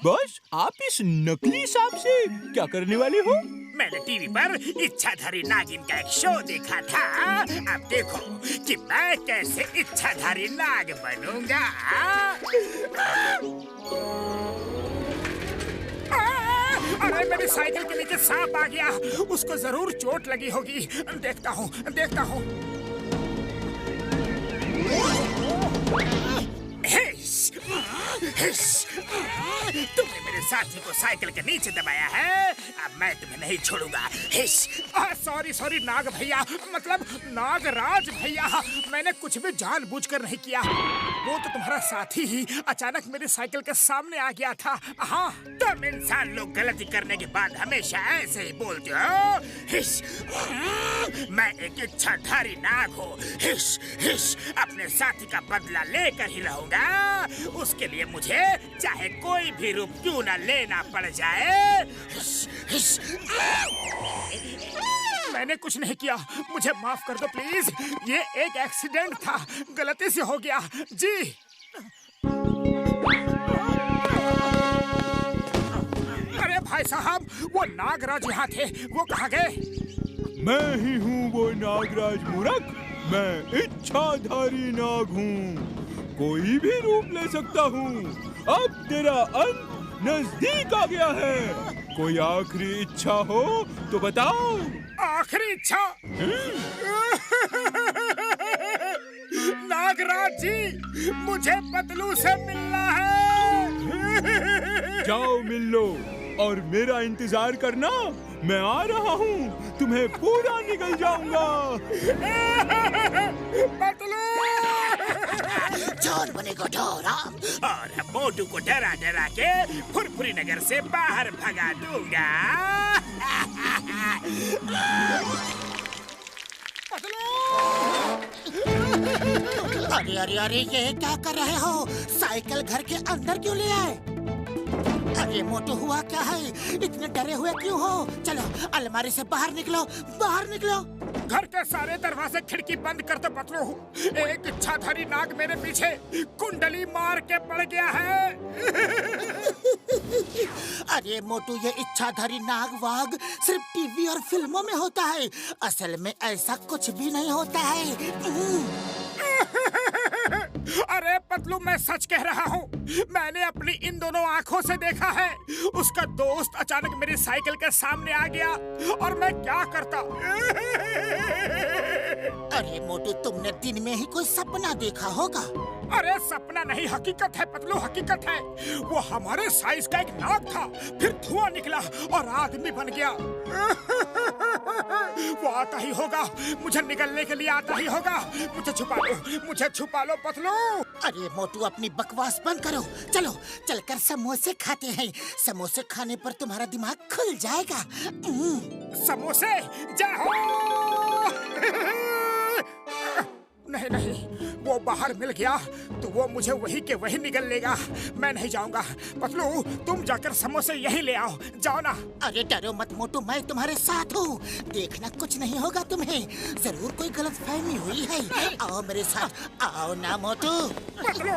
Boss, आप इस नकली सांप से क्या करने वाले हो? मैंने टीवी पर इच्छाधारी नागिन का एक शो देखा था। अब देखो कि मैं कैसे इच्छाधारी नाग बनूंगा। अरे मेरी साइकिल के नीचे सांप आ गया। उसको जरूर चोट लगी होगी। देखता हूँ। तुमने मेरे साथी को साइकिल के नीचे दबाया है। अब मैं तुम्हें नहीं छोड़ूंगा। सॉरी नाग भैया, मतलब नागराज भैया, मैंने कुछ भी जानबूझकर नहीं किया। वो तो तुम्हारा साथी ही अचानक मेरी साइकिल के सामने आ गया था। हाँ, तुम इंसान लोग गलती करने के बाद हमेशा ऐसे ही बोलते हो। मैं एक इच्छाधारी नाग हूँ। अपने साथी का बदला लेकर ही रहूंगा। उसके लिए मुझे चाहे कोई भी रूप क्यों न लेना पड़ जाए। मैंने कुछ नहीं किया, मुझे माफ कर दो प्लीज। ये एक एक्सीडेंट था, गलती से हो गया जी। अरे भाई साहब, वो नागराज यहाँ थे, वो कहाँ गए? मैं ही हूँ वो नागराज मूर्ख। मैं इच्छाधारी नाग हूँ, कोई भी रूप ले सकता हूँ। अब तेरा अंत नजदीक आ गया है। कोई आखिरी इच्छा हो तो बताओ। आखिरी इच्छा? नागराज जी, मुझे पतलू से मिलना है। जाओ मिल लो और मेरा इंतजार करना। मैं आ रहा हूँ, तुम्हें पूरा निगल जाऊंगा। पतलू! चोर बनेगा डरा। और मोटू को डरा डरा के फुरफुरी नगर से बाहर भगा दूंगा। अरे ये क्या कर रहे हो? साइकिल घर के अंदर क्यों ले आए? अरे मोटू, हुआ क्या है? इतने डरे हुए क्यों हो? चलो अलमारी से बाहर निकलो। घर के सारे दरवाजे खिड़की बंद कर दो पतलू। एक इच्छाधारी नाग मेरे पीछे कुंडली मार के पड़ गया है। अरे मोटू, ये इच्छाधारी नाग वाग सिर्फ टीवी और फिल्मों में होता है। असल में ऐसा कुछ भी नहीं होता है। अरे पतलू, मैं सच कह रहा हूँ। मैंने अपनी इन दोनों आँखों से देखा है। उसका दोस्त अचानक मेरी साइकिल के सामने आ गया और मैं क्या करता। अरे मोटू, तुमने दिन में ही कोई सपना देखा होगा। अरे सपना नहीं, हकीकत है पतलू, हकीकत है। वो हमारे साइज का एक नाग था, फिर धुआं निकला और आदमी बन गया। वो आता ही होगा, मुझे निकलने के लिए आता ही होगा। मुझे छुपा लो पतलू। अरे मोटू, अपनी बकवास बंद करो। चलो चलकर समोसे खाते हैं। समोसे खाने पर तुम्हारा दिमाग खुल जाएगा। समोसे? जय हो। नहीं, वो बाहर मिल गया तो वो मुझे वही के वही निगल लेगा। मैं नहीं जाऊंगा। पतलू, तुम जाकर समोसे यहीं ले आओ। जाओ ना। अरे डरो मत मोटू, मैं तुम्हारे साथ हूँ। देखना, कुछ नहीं होगा तुम्हें। जरूर कोई गलतफहमी हुई है। आओ मेरे साथ, आओ ना मोटू। पतलू,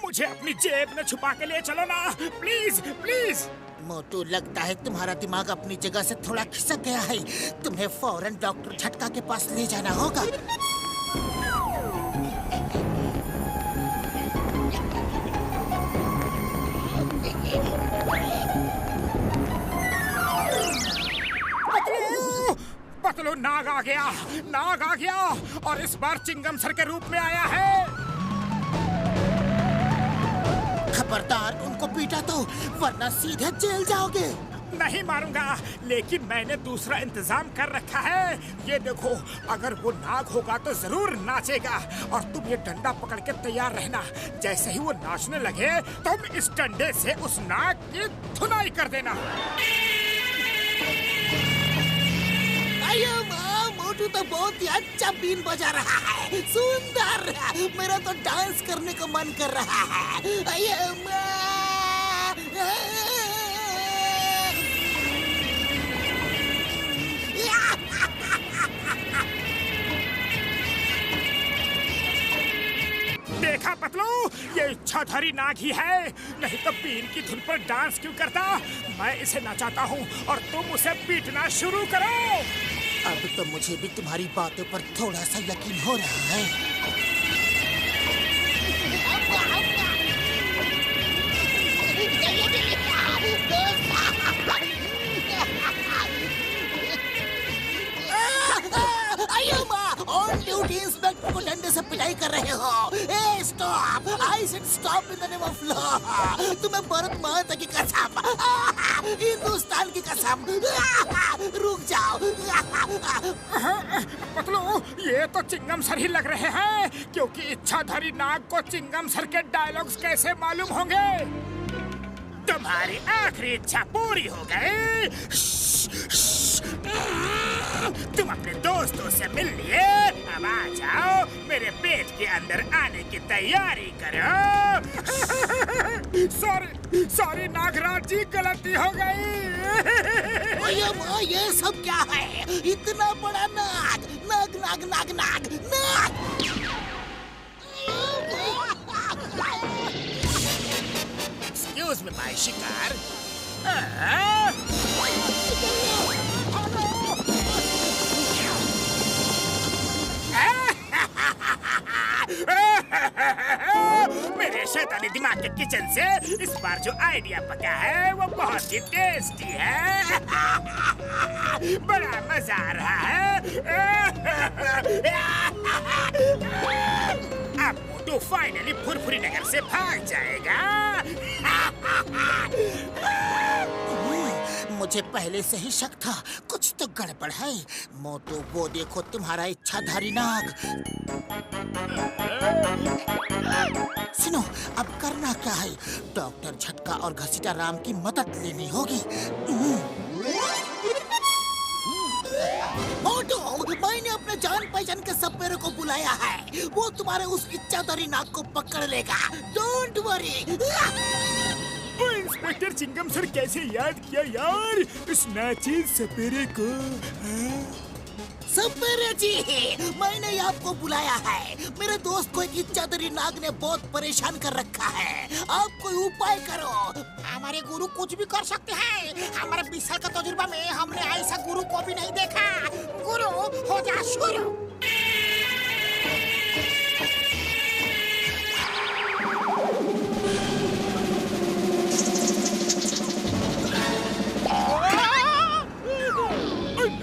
मुझे अपनी जेब में छुपा के ले चलो ना, प्लीज। मोटू, लगता है तुम्हारा दिमाग अपनी जगह से थोड़ा खिसक गया है। तुम्हें फौरन डॉक्टर झटका के पास ले जाना होगा। पतलू, नाग आ गया और इस बार चिंगम सर के रूप में आया है। खबरदार, उनको पीटा तो, वरना सीधे जेल जाओगे। नहीं मारूंगा, लेकिन मैंने दूसरा इंतजाम कर रखा है। ये देखो, अगर वो नाग होगा तो जरूर नाचेगा और तुम ये डंडा पकड़ के तैयार रहना। जैसे ही वो नाचने लगे, तुम इस डंडे से उस नाग की धुनाई कर देना। मोटू तो बहुत ही अच्छा बीन बजा रहा है। सुंदर, मेरा तो डांस करने का मन कर रहा है। देखा पतलू, ये इच्छाधारी नाग ही है, नहीं तो बीन की धुन पर डांस क्यों करता। मैं इसे नचाता हूँ और तुम उसे पीटना शुरू करो। अब तो मुझे भी तुम्हारी बातों पर थोड़ा सा यकीन हो रहा है। ऑन ड्यूटी इंस्पेक्टर को डंडे से पिटाई कर रहे हो। ए stop! I said stop in the name of law. तुम्हें भारत माता की कसम, हिंदुस्तान की कसम, रुक जाओ। पतलू, ये तो चिंगम सर ही लग रहे हैं, क्योंकि इच्छाधारी नाग को चिंगम सर के डायलॉग्स कैसे मालूम होंगे। तुम्हारी आखिरी इच्छा पूरी हो गई। तुम अपने दोस्तों से मिल लिए, अब आ जाओ, मेरे पेट के अंदर आने की तैयारी करो। सॉरी नागराज जी, गलती हो गई। ओए माँ, ये सब क्या है? इतना बड़ा नाग, नाग नाग नाग नाग नाग। एक्सक्यूज मी माय शिकार। मेरे शैतानी दिमाग के किचन से इस बार जो आइडिया पका है वो बहुत ही टेस्टी है। बड़ा मजा आ रहा है। अब मोटू फाइनली फुरफुरी नगर से भाग जाएगा। मुझे पहले से ही शक था, कुछ तो गड़बड़ है। मोटू, वो देखो तुम्हारा इच्छाधारी नाग। सुनो, अब करना क्या है? डॉक्टर झटका और घसीटा राम की मदद लेनी होगी। मोटू, मैंने अपने जान पहचान के सपेरे को बुलाया है। वो तुम्हारे उस इच्छाधारी नाग को पकड़ लेगा। Don't worry. वो इंस्पेक्टर चिंगम सर कैसे याद किया यार इस नाचिज सपेरे को? सपेरे जी, मैंने आपको बुलाया है। मेरे दोस्त को एक इच्छाधारी नाग ने बहुत परेशान कर रखा है। आप कोई उपाय करो। हमारे गुरु कुछ भी कर सकते हैं। हमारे 20 साल का तजुर्बा में हमने ऐसा गुरु को भी नहीं देखा। गुरु, हो जा शुरू।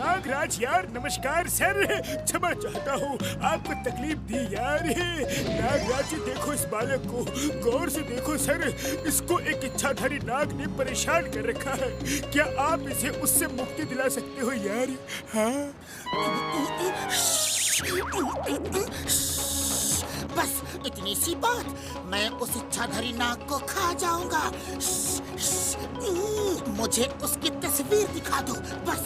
नागराज यार, नमस्कार सर। क्षमा चाहता हूँ, आपको तकलीफ दी यार। नागराज जी, देखो इस बालक को, गौर से देखो सर। इसको एक इच्छाधारी नाग ने परेशान कर रखा है। क्या आप इसे उससे मुक्ति दिला सकते हो यार? हाँ? बस इतनी सी बात, मैं उस इच्छाधारी नाग को खा जाऊंगा। मुझे उसकी तस्वीर दिखा दो बस।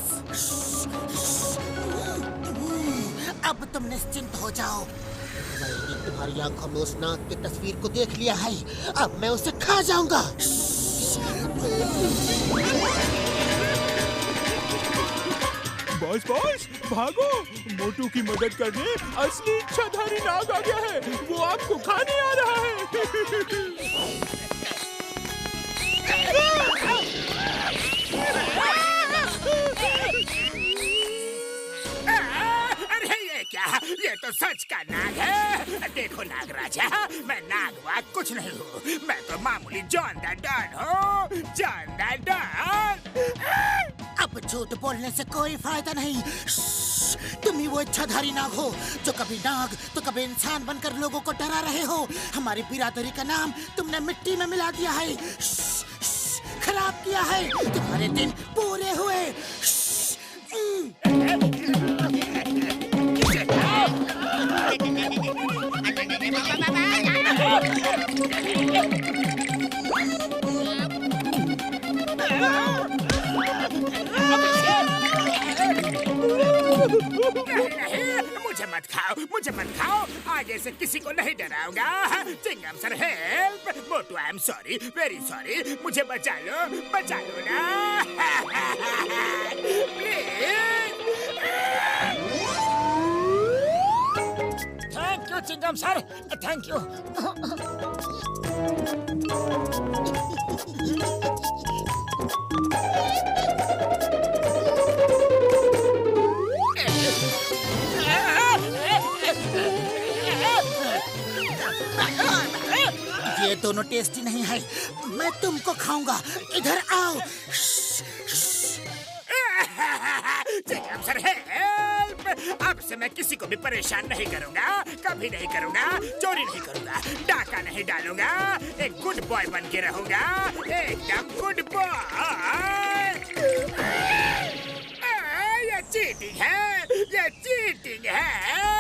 अब तुम निश्चिंत हो जाओ। मैंने तुम्हारी आंखों में उस नाग की तस्वीर को देख लिया है। अब मैं उसे खा जाऊंगा। बॉस बॉस, भागो! मोटू की मदद करने असली इच्छाधारी नाग आ गया है। वो आपको खाने आ रहा है। अरे ये क्या? ये तो सच का नाग है। देखो नागराजा, मैं नाग वाग कुछ नहीं हूँ। मैं तो मामूली जॉन द डॉन हूँ। John the don. अब झूठ बोलने से कोई फायदा नहीं। तुम ही वो इच्छाधारी नाग हो जो कभी नाग तो कभी इंसान बनकर लोगों को डरा रहे हो। हमारी बिरादरी का नाम तुमने मिट्टी में मिला दिया है। खराब किया है। तुम्हारे दिन पूरे हुए। नहीं, मुझे मत खाओ। आगे से किसी को नहीं डराऊंगा। Chingam sir help. Motu I am sorry, very sorry. मुझे बचा लो ना। Chingam sir, thank you. ये दोनों टेस्टी नहीं है, मैं तुमको खाऊंगा। इधर आओ। चिंगम सर हेल्प! अब से मैं किसी को भी परेशान नहीं करूंगा, कभी नहीं करूंगा, चोरी नहीं करूंगा, डाका नहीं डालूंगा, एक गुड बॉय बन के रहूंगा, एकदम गुड बॉय। ये चीटिंग है, ये चीटिंग है।